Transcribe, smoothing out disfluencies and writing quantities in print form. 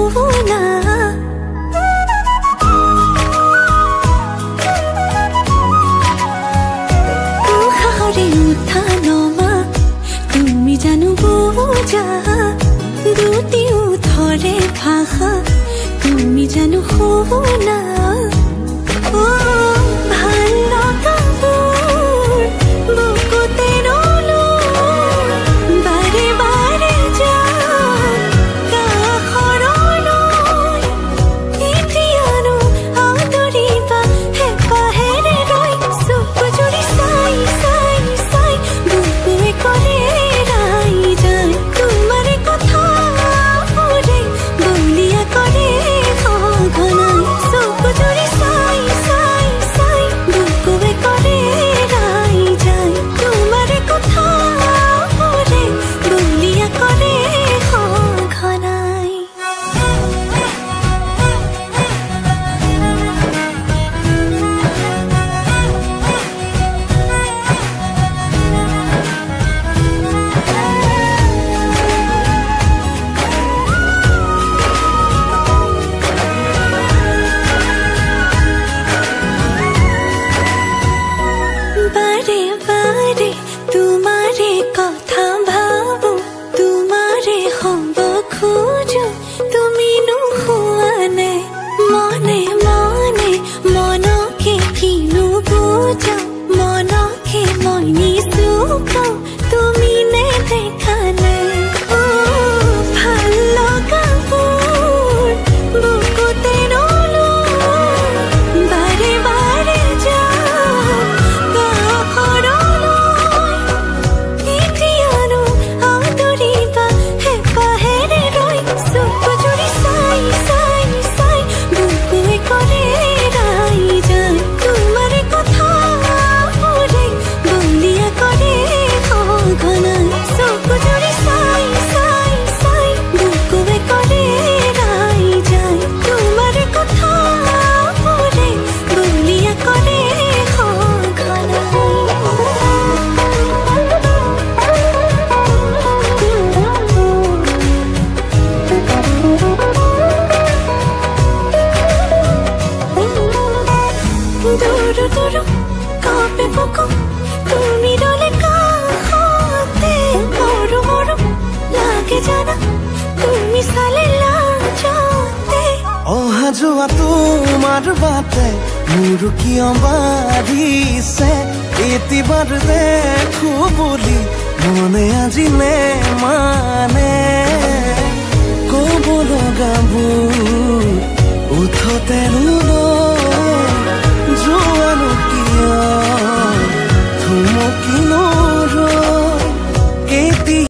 নুশুনা উশাহৰে উঠা নমা তুমি জানো বুজা দুটি উঠৰে ভাষা তুমি জানো শুনা ভাল লগাবোৰ বুকুতে ৰ'লোঁ বাৰে বাৰে যাম কাষৰলৈ এতিয়ানো আদৰিবা হেঁপাহেৰে ৰৈ চকু জুৰি চাই চাই চাই বুকুৱে কৰে ৰাই যায় তোমাৰে কথাবোৰে বলিয়া কৰে সঘনাই চকু জুৰি চাই চাই চাই বুকুৱে কৰে ৰাই যায় তোমাৰে কথাবোৰে বলিয়া কৰে সঘনাই বাৰে বাৰে তোমাৰে কথা ভাবো তোমাৰে হ'ব খোজো তুমি নোহোৱানে মনে মনে মনকে কিনো বুজা মনকে মই নিচুকাও তুমি নেদেখানে ভাল লগাবোৰ বুকুতে ৰ'লোঁ বাৰে বাৰে যাম কাষৰলৈ এতিয়ানো আদৰিবা হেঁপাহেৰে ৰৈ চকু জুৰি চাই চাই চাই বুকুৱে কৰে ৰাই যায় তোমাৰে কথাবোৰে বলিয়া কৰে সঘনাই চকু জুৰি চাই চাই চাই বুকুৱে কৰে ৰাই যায় তোমাৰে কথাবোৰে বলিয়া কৰে দূৰ দূৰ কাপে বুকু তুমি ৰলে কাষতে মৰো মৰো লাগে জানা তুমি চালে লাজতে অহা যোৱা তোমাৰ বাটে মোৰ কিয় বাঢ়িছে এতিবাৰ দেখো বুলি মনে আজি নে মানে